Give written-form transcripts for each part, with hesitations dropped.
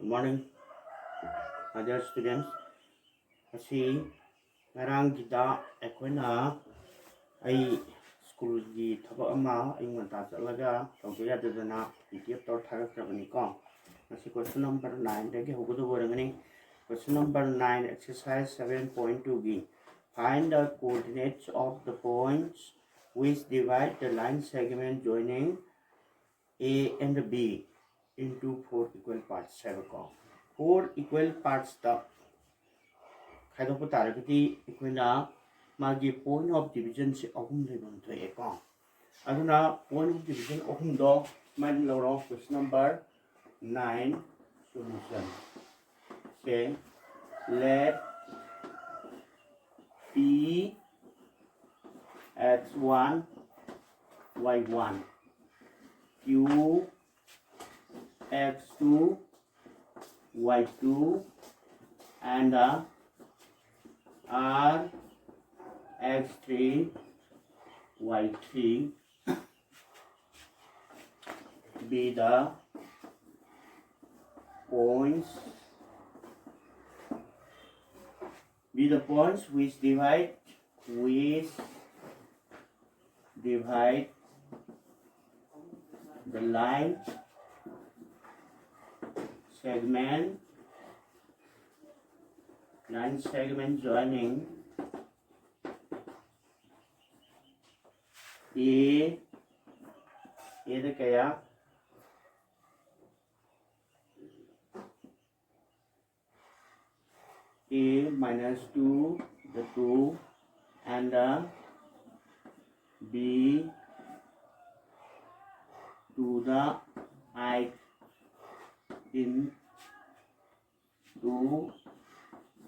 Good morning, my dear students. Asi ngarangida aikoina ai schoolgi thaba ama ainganta chalaga tawbe yadadana PDF tor tharakrabani ko. Asi question number 9 dagi hogodo borangani. Question number 9 exercise 7.2 gi find the coordinates of the points which divide the line segment joining A and B into 4 equal parts. 4 equal parts the खाइदोक तारगति इकोइना मागी point of division से अहुम Lebon थोए को अदुना point of division अहुम दो mine लौरो question number 9 solution say let P x1 y1 Q x2 y2 and R x3 y3 be the points which divide the line segment joining A the kaya A minus 2 the 2 and B to the I in 2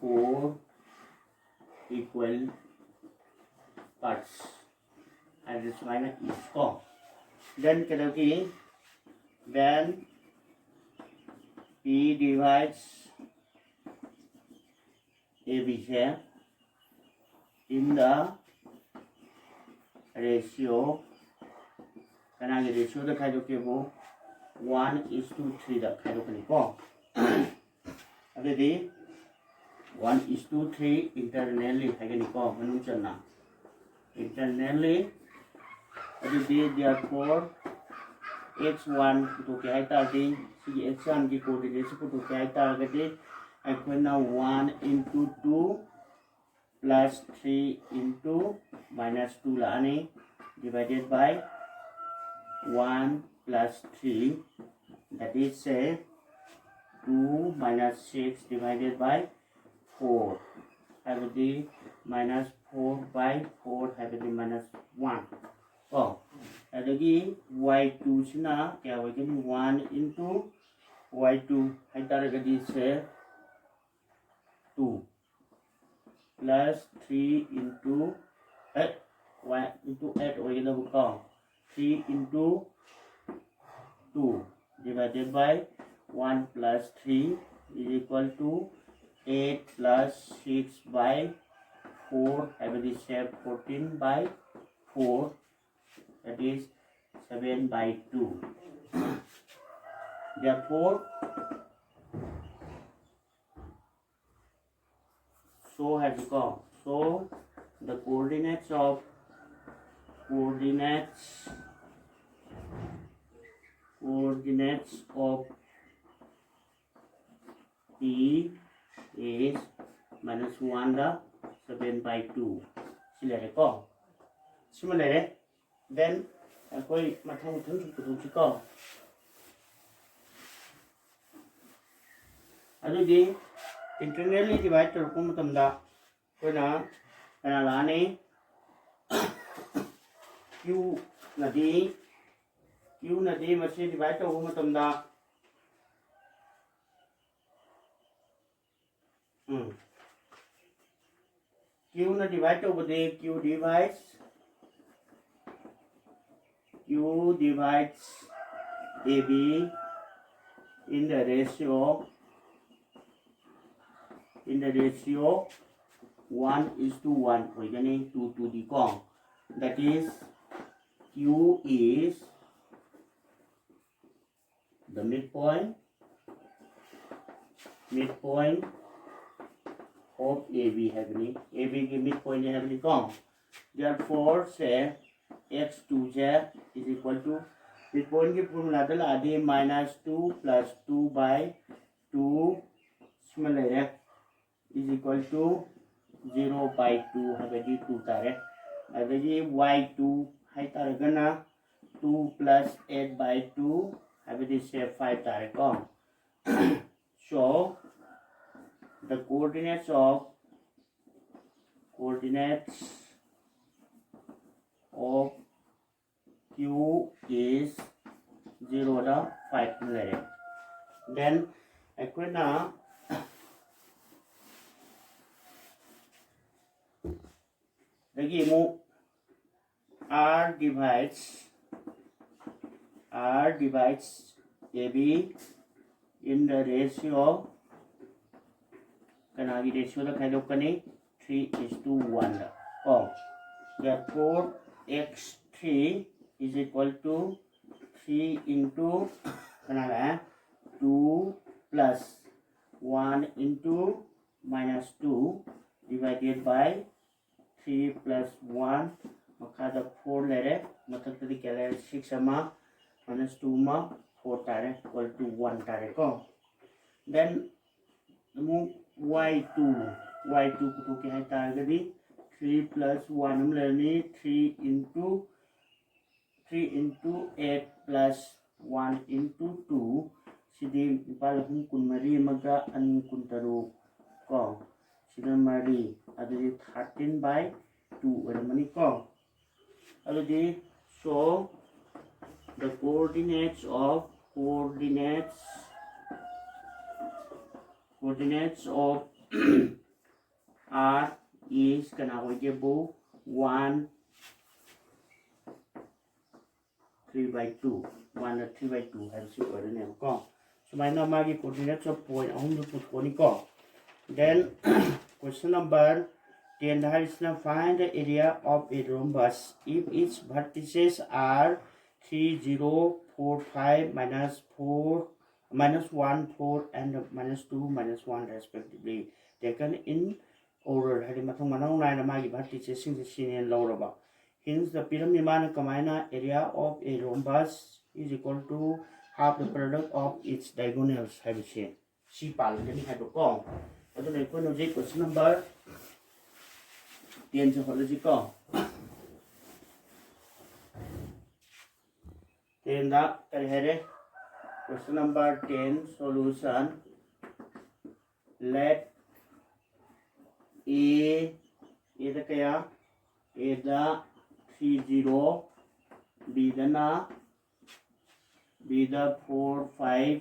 4 equal parts and this minus is ko then when P divides AB here in the ratio kanagi ratio the khaidokebu 1:3 the khaidokani ko adedi 1:3 internally hagani ko manung channa internally adedi therefore x1 to ke hai ta di si x1 ki coordinates ko to ke hai ta gadi aikoina 1 into 2 plus 3 into minus 2 la ani divided by 1 plus 3 that is say 2 minus 6 divided by 4 have the minus 4 by 4 have the minus 1 oh adagi y2 sina kya wagani 1 into y2 hai taragadi say 2 plus 3 into 1 into 8 wagana buka 3 into 2 divided by 1 plus 3 is equal to 8 plus 6 by 4 have the shape 14 by 4 that is 7 by 2 therefore so has become so the coordinates of P is minus 1 the 7 by 2 similarly ko similarly then koi mathang su ko adudi internally divide tarko matamda koina kana lani q nadi mase divide tarko matamda q na divide tarko q divides AB in the ratio 1:1 होइगनी 2 to the को that is Q is the midpoint midpoint of AB having AB की midpoint having कौन therefore say x2z is equal to midpoint की formula तो ला दी -2 plus 2 by 2 इसमें ले रहे is equal to 0 by 2 having 2 तारे अभी y2 है तारे गना 2 plus 8 by 2 having say 5 तारे कौन so the coordinates of Q is 0 to 5 ले then equation ना देखिए मु R divides AB in the ratio कनागी रेशियो दा खाई लोकने 3:1 दा और therefore x3 is equal to 3 into कनागा 2 plus 1 into -2 divided by 3 plus 1 मखादा 4 ले रहे मतलब तरी क्या ले 6 अमा -2 मा 4 तारे equal to 1 तारे को then move y2 को तो क्या है तारे दी 3 plus 1 हम लेनी 3 into 8 plus 1 into 2 सिद्धि पाल हम कुन्मरी मगा अन कुंतरो को सिद्धि मरी अदरी 13 by 2 वरमनी को Adri so the coordinates of R is kana hojebu 1 3 by 2 1 3 by 2 है सिर्फ वरने हैं को so मैं ना मागी coordinates of point हम जो पुट कोनी को then question number 10 is now find the area of a rhombus if its vertices are 3 0 4 5 -4 -1 4 and -2 -1 respectively taken in order hari mathang manang nai na magi vertices sing sine lawraba hence the pyramid man kamaina area of a rhombus is equal to half the product of its diagonals have she si pal ni ha do ko adu nei ko no je question number 10 se holo ji ko then da kare here question number 10 solution let a the kaya a the 30 b the 4 5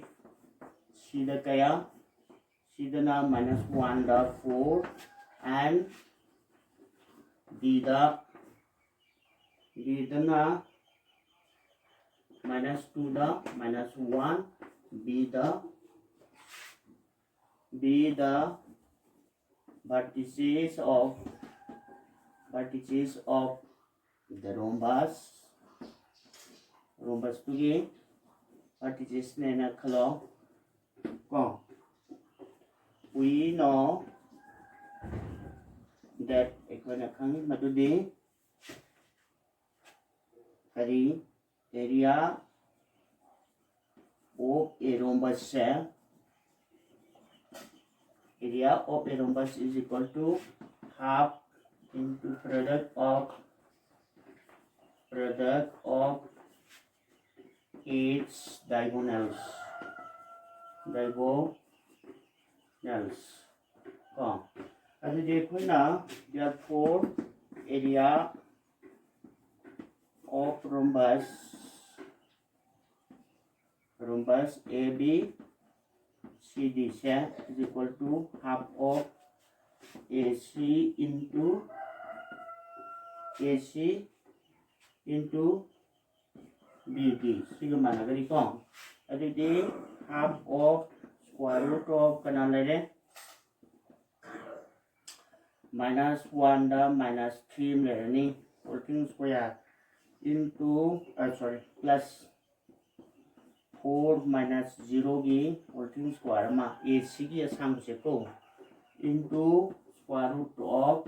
c the kaya c the -1 the 4 and d the -2 the -1 b the vertices of the rhombus to ge vertices ne na khalo ko we know that ekwana khang madudi hari area of a rhombus is equal to half into product of its diagonals अभी देखो ना therefore area of rhombus AB CD is equal to half of AC into BD sigma na gari ko adi half of square root of kana le -1 da -3 le ni whole thing square into plus 4 minus 0 की और thing square ma a sigi asang se ko into square root of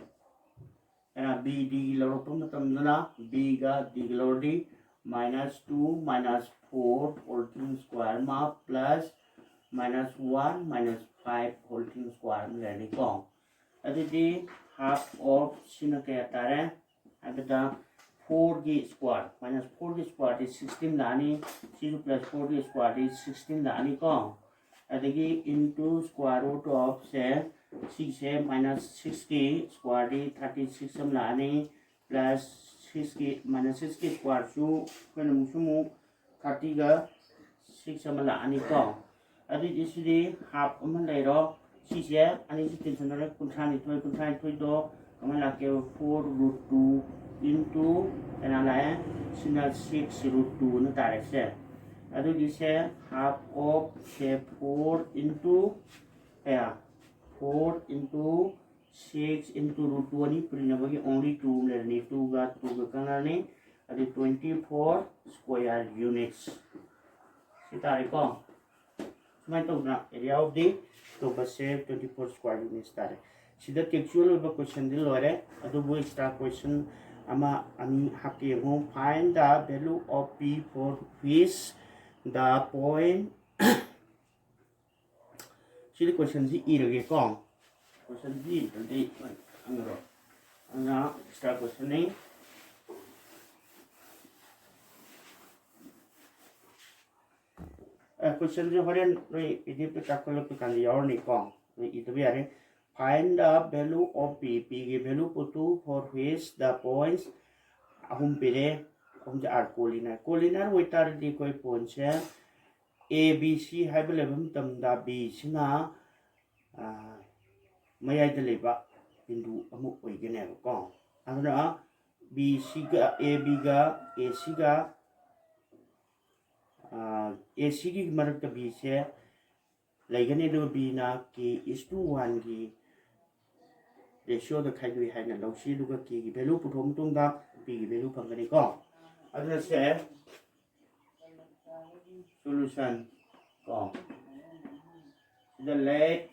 b d lor pum tam na b ga d lor d minus 2 minus 4 whole thing square ma plus minus 1 minus 5 whole thing square ma le ni ko adidi half of sina ke tare abada 4 की square minus 4 की square is 16 लानी 0 plus 4 की square is 16 लानी को अदगी into square root of से 6 से minus 6 की square is 36 हम लानी plus 6 की minus 6 की square सु कन मुसुमु 30 का 6 हम लानी को अदगी इसलिए half हम ले रो 6 से अनी से टेंशन रहे कुंठानी थोड़ी तो कमन लाके 4 root 2 into and I sinal 6 root 2 na tare se adu di se half of se 4 into 4 into 6 into root 2 ni purina bagi only 2 le ni 2 ga kana ni adu 24 square units si tare ko mai to na area of the to ba se 24 square units tare sida textual ba question din lore adu bo extra question ama ani hake ho find the value of p for which the point chili question ji irage ko question ji di angro anga extra question ni question ji horen roi pdf pe takolo pe kan yaw ni ko roi itabi are find the value of p की value puttu for which the points ahum pire ahum ja are collinear waiter di koi point se a b c hai ba level tam da b sina mayai da leba bindu amu oigene ko aduna b c ga a b ga a c ga a c की marak ta b se laigane do b na k is to 1 की ratio the khai dui hai na lo si lu ga k ki value pu thom tung da p ki value phang ni ko aduna se solution ko the let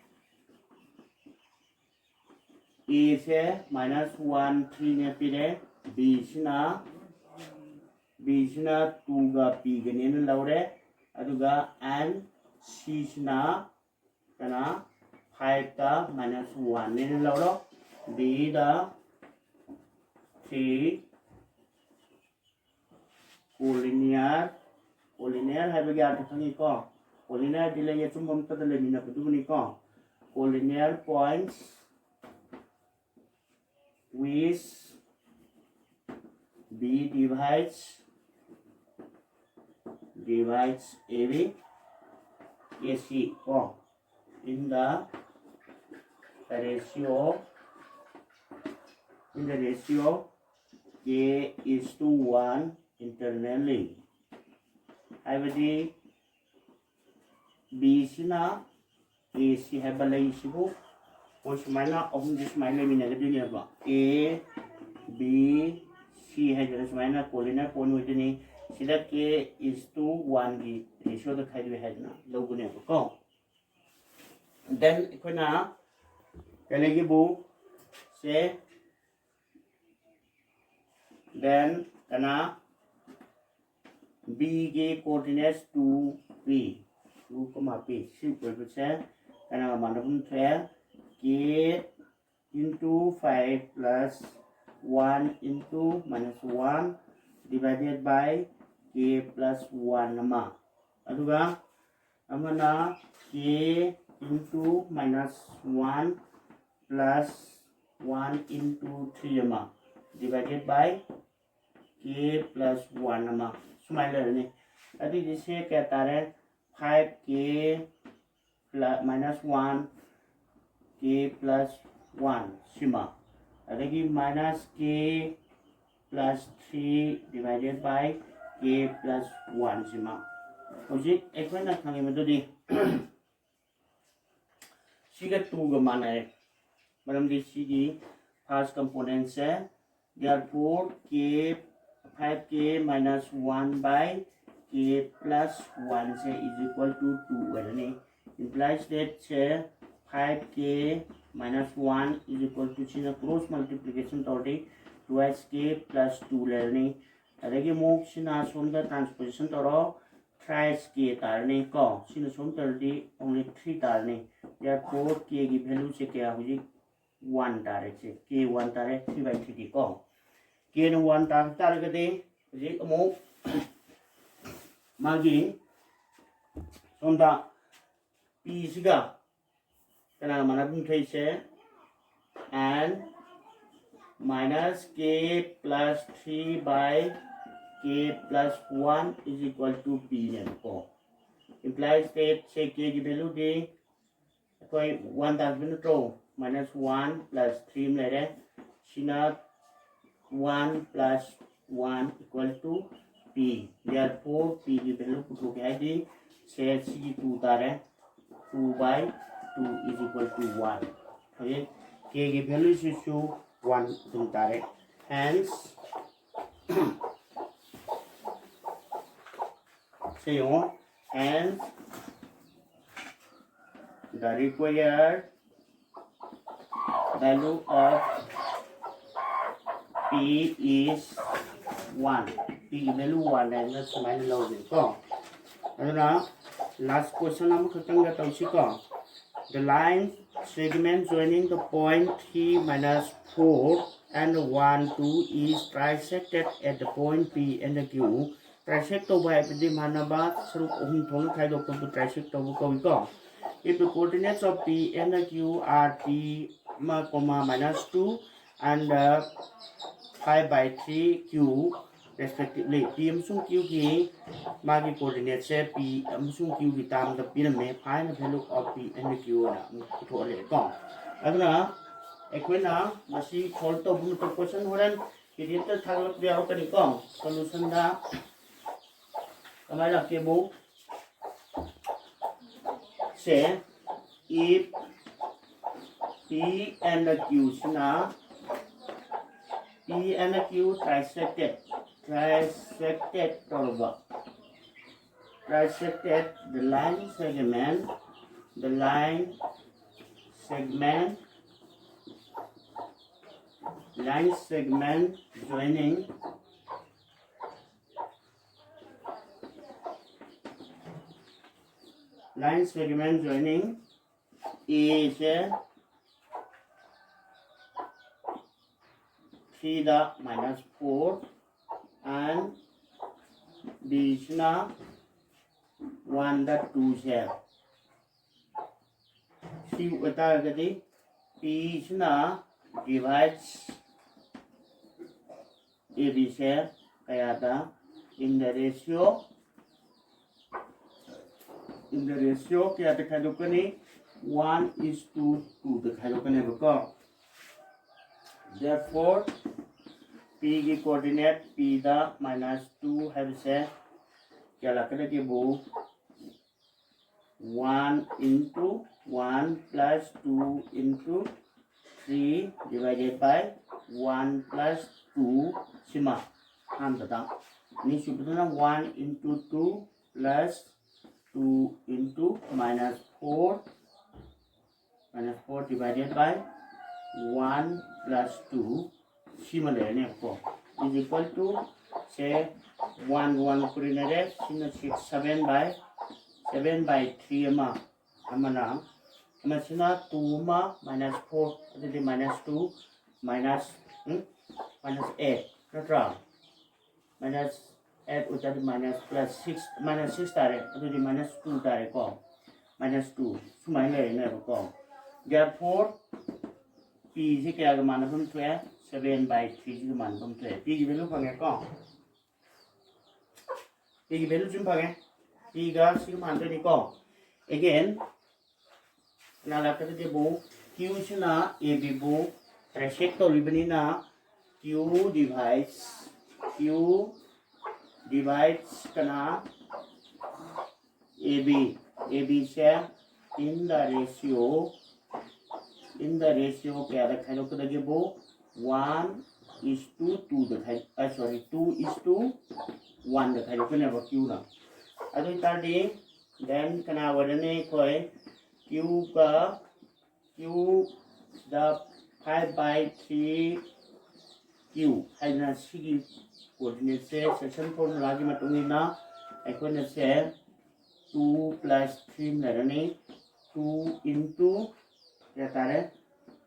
a se minus 1 3 ne pi de b sina 2 ga p ga ne na lo re aduga and c sina kana 5 ta minus 1 ne na lo ro b da 3 collinear hai ba ga ta ni ko collinear dile ye chum bom ta le ni na du ni ko collinear points with b divides AB AC ko in the ratio k is to 1 internally haibadi b sina ac haiba lai sibu o sumaina ohum dis maile mina de ni ba a b c hai jara sumaina collinear point within sida k is to 1 की ratio da khai dui hai na logu ne ko then ikona kale gi bu se then kana b के coordinates 2p 2,p si ko se kana manapun the k into 5 plus 1 into minus 1 divided by k plus 1 nama aduga amana k into minus 1 plus 1 into 3 nama divided by k plus 1 nama smile ne adi jise kehta hai 5k plus minus 1 k plus 1 sima adagi minus k plus 3 divided by k plus 1 sima hojik ekwana thangi madudi siga 2 ga manai maram di sigi first component se therefore k 5k minus 1 by k plus 1 se is equal to 2 garane implies that say 5k minus 1 is equal to sina cross multiplication tawdi 2k plus 2 lerni adagi mok sina somda transposition taro thrice k tarni ko sina som tardi only 3 tarni therefore k gi value se kya hoji 1 tare che k 1 tare 3 by 3 di ko k no 1 tar gade ji mok magi somda p siga kana mana bung thai se and minus k plus 3 by k plus 1 is equal to p ne ko implies that say k ki value de koi 1 ta bin to minus 1 plus 3 le re sina 1 plus 1 equal to p therefore p ki value putu ke di say c 2 ta re 2 by 2 is equal to 1 okay k ki value is to 1 tum ta re hence say on hence the required value of p is 1 p value 1 and that's my logic ko aduna last question am khatang ga tausi ko the line segment joining the point 3 minus 4 and 1 2 is trisected at the point p and the q trisect to by pdi manaba sruk ohum thong khai dok to trisect to ko ko if the coordinates of p and the q are p minus 2 and 5 by 3 q respectively p amsung q ki magi coordinate se p amsung q ki tam the pyramid find the value of p and q na to le ko aduna equina masi solve to bu to question horan creator thaglak dia kani ko solution da kamai la ke bu say if p and the q sina p and the q trisected the line segment joining is 3 the minus 4 and b is na 1 the 2 share c uta gadi p is na divides ab share kaya da in the ratio kaya ta khai dokani 1 is to 2 ta khai dokani ko therefore p की coordinate p the minus 2 have से क्या लगता है कि वो 1 into 1 plus 2 into 3 divided by 1 plus 2 सिमा हम बता नहीं सुबह 1 into 2 plus 2 into minus 4 divided by 1 plus 2 similar ne ko is equal to say 1 coordinate sin 7 by 3 amana sina 2 minus 4 the minus 2 minus 8 natra minus 8 uta minus plus 6 tare the minus 2 tare ko minus 2 sumai le ne ko therefore p ji kya ga manapam 7 by 3 ji manapam p ki value phange ko p ki value jum phange p ga si man ni ko again na la ta de bo q sina ab bo trisect to libani na q divides kana ab से in the ratio क्या रखा है लोग तो वो 1:2 दिखाई 2:1 दिखाई लोग ने वो क्यों ना अभी तार दी then kana wadane koi q ka q the 5/3 q haina sigi coordinate se section formula gi matungina aikona se 2 plus 3 lerane 2 into ya tare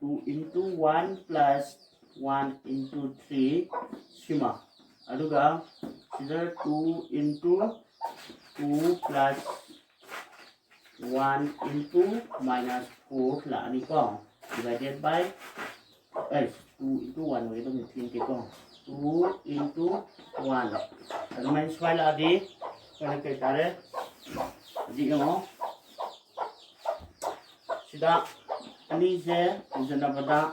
2 into 1 plus 1 into 3 sima aduga sida 2 into 2 plus 1 into minus 4 là anh có divided by 2 into 1 với đồng tiền cái con 2 into 1 anh mình xoay là đi cái cái ta đấy gì không sida anh sẽ chúng ta bata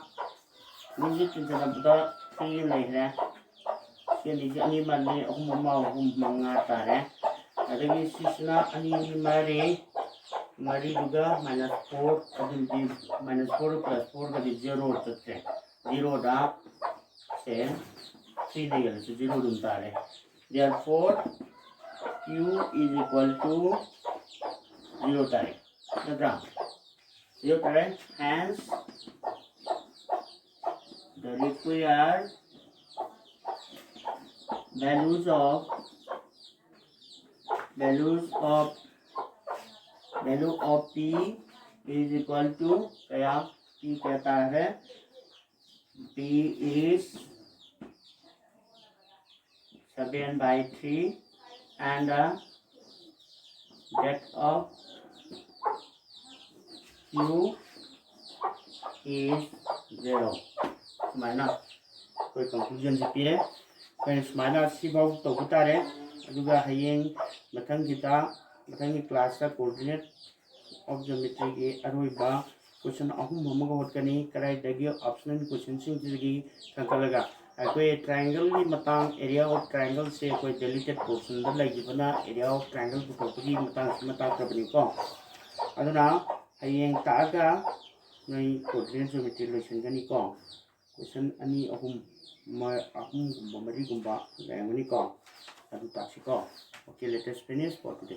anh sẽ chúng ta bata khi này nè cái này anh mình này ông mong ngà ta đấy ada cái sisna anh mari juga minus 4 adi minus 4 plus 4 kali 0 tete 0 da se 3 degil so 0 dum tare therefore q is equal to 0 tare nadra 0 tare hence the required values of value of p is equal to क्या p कहता है p is 7/3 and the depth of q is 0 माना कोई conclusion से पीरे friends माना सिबाव तो बता रहे अदुगा हयेंग मथंगी क्लास का कोऑर्डिनेट ऑफ ज्योमेट्री के अरोइबा क्वेश्चन अहुम हमगा होतकनी कराई दगी ऑप्शनल क्वेश्चन सिंग जिगी खंकलगा अकोई ट्रायंगल की मतंग एरिया ऑफ ट्रायंगल से कोई डिलीटेड पोर्शन द लाइगिबना एरिया ऑफ ट्रायंगल पुथोपगी मतंग मता करबनी को अदुना हयेंग तागा नई कोऑर्डिनेट ज्योमेट्री लोशन गनी को क्वेश्चन अनि अहुम मरी गुंबा लेंगनी को अदु तासी को okay let us finish for today.